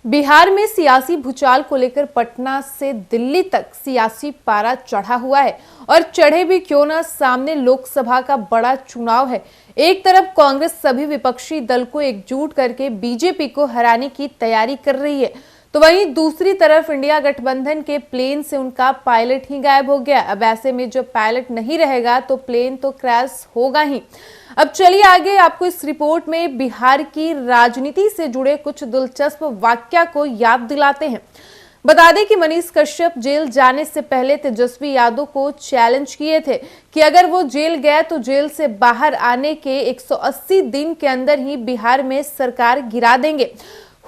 बिहार में सियासी भूचाल को लेकर पटना से दिल्ली तक सियासी पारा चढ़ा हुआ है और चढ़े भी क्यों ना, सामने लोकसभा का बड़ा चुनाव है। एक तरफ कांग्रेस सभी विपक्षी दल को एकजुट करके बीजेपी को हराने की तैयारी कर रही है, तो वहीं दूसरी तरफ इंडिया गठबंधन के प्लेन से उनका पायलट ही गायब हो गया। अब ऐसे में जब पायलट नहीं रहेगा तो प्लेन तो क्रैश होगा ही। अब चलिए आगे आपको इस रिपोर्ट में बिहार की राजनीति से जुड़े कुछ दिलचस्प वाकया को याद दिलाते हैं। बता दें कि मनीष कश्यप जेल जाने से पहले तेजस्वी यादव को चैलेंज किए थे कि अगर वो जेल गए तो जेल से बाहर आने के 180 दिन के अंदर ही बिहार में सरकार गिरा देंगे।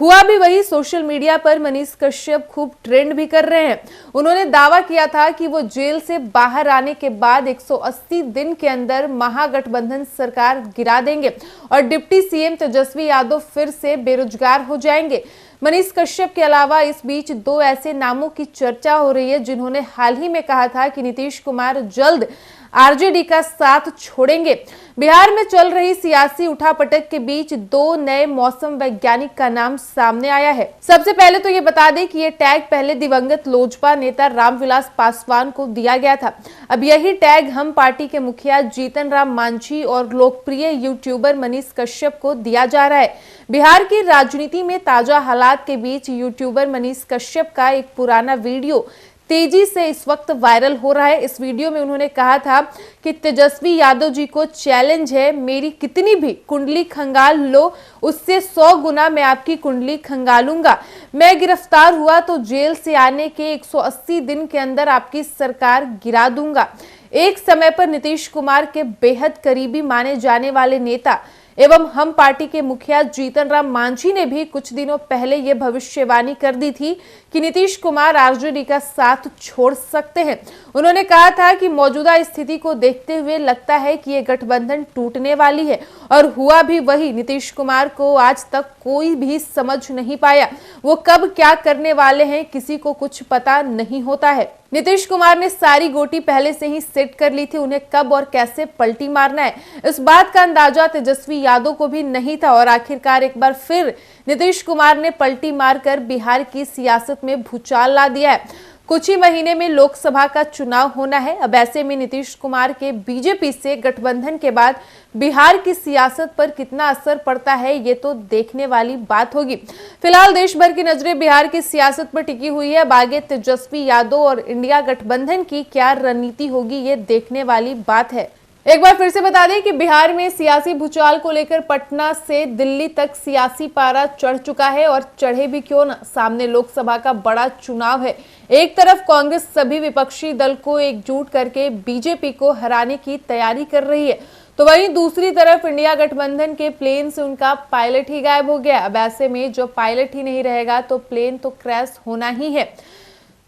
हुआ भी वही। सोशल मीडिया पर मनीष कश्यप खूब ट्रेंड भी कर रहे हैं। उन्होंने दावा किया था कि वो जेल से बाहर आने के बाद 180 दिन के अंदर महागठबंधन सरकार गिरा देंगे और डिप्टी सीएम तेजस्वी यादव फिर से बेरोजगार हो जाएंगे। मनीष कश्यप के अलावा इस बीच दो ऐसे नामों की चर्चा हो रही है जिन्होंने हाल ही में कहा था कि नीतीश कुमार जल्द आरजेडी का साथ छोड़ेंगे। बिहार में चल रही सियासी उठापटक के बीच दो नए मौसम वैज्ञानिक का नाम सामने आया है। सबसे पहले तो ये बता दें कि ये टैग पहले दिवंगत लोजपा नेता रामविलास पासवान को दिया गया था। अब यही टैग हम पार्टी के मुखिया जीतन राम मांझी और लोकप्रिय यूट्यूबर मनीष कश्यप को दिया जा रहा है। बिहार की राजनीति में ताजा हालात के बीच यूट्यूबर मनीष कश्यप का एक पुराना वीडियो तेजी से इस वक्त वायरल हो रहा है। इस वीडियो में उन्होंने कहा था कि तेजस्वी यादव जी को चैलेंज है, मेरी कितनी भी कुंडली खंगाल लो, उससे 100 गुना मैं आपकी कुंडली खंगालूंगा। मैं गिरफ्तार हुआ तो जेल से आने के 180 दिन के अंदर आपकी सरकार गिरा दूंगा। एक समय पर नीतीश कुमार के बेहद करीबी माने जाने वाले नेता एवं हम पार्टी के मुखिया जीतन राम मांझी ने भी कुछ दिनों पहले ये भविष्यवाणी कर दी थी कि नीतीश कुमार आरजेडी का साथ छोड़ सकते हैं। उन्होंने कहा था कि मौजूदा स्थिति को देखते हुए लगता है कि ये गठबंधन टूटने वाली है और हुआ भी वही। नीतीश कुमार को आज तक कोई भी समझ नहीं पाया। वो कब क्या करने वाले हैं किसी को कुछ पता नहीं होता है। नीतीश कुमार ने सारी गोटी पहले से ही सेट कर ली थी, उन्हें कब और कैसे पलटी मारना है इस बात का अंदाजा तेजस्वी यादव को भी नहीं था और आखिरकार एक बार फिर नीतीश कुमार ने पलटी मारकर बिहार की सियासत में भूचाल ला दिया है। कुछ ही महीने में लोकसभा का चुनाव होना है। अब ऐसे में नीतीश कुमार के बीजेपी से गठबंधन के बाद बिहार की सियासत पर कितना असर पड़ता है ये तो देखने वाली बात होगी। फिलहाल देश भर की नजरें बिहार की सियासत पर टिकी हुई है। अब आगे तेजस्वी यादव और इंडिया गठबंधन की क्या रणनीति होगी ये देखने वाली बात है। एक बार फिर से बता दें कि बिहार में सियासी भूचाल को लेकर पटना से दिल्ली तक सियासी पारा चढ़ चुका है और चढ़े भी क्यों ना, सामने लोकसभा का बड़ा चुनाव है। एक तरफ कांग्रेस सभी विपक्षी दल को एकजुट करके बीजेपी को हराने की तैयारी कर रही है, तो वहीं दूसरी तरफ इंडिया गठबंधन के प्लेन से उनका पायलट ही गायब हो गया। अब ऐसे में जो पायलट ही नहीं रहेगा तो प्लेन तो क्रैश होना ही है।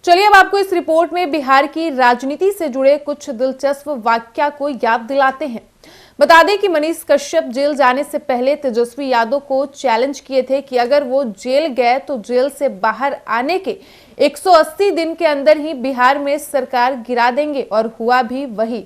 चलिए अब आपको इस रिपोर्ट में बिहार की राजनीति से जुड़े कुछ दिलचस्प वाकया को याद दिलाते हैं। बता दें कि मनीष कश्यप जेल जाने से पहले तेजस्वी यादव को चैलेंज किए थे कि अगर वो जेल गए तो जेल से बाहर आने के 180 दिन के अंदर ही बिहार में सरकार गिरा देंगे और हुआ भी वही।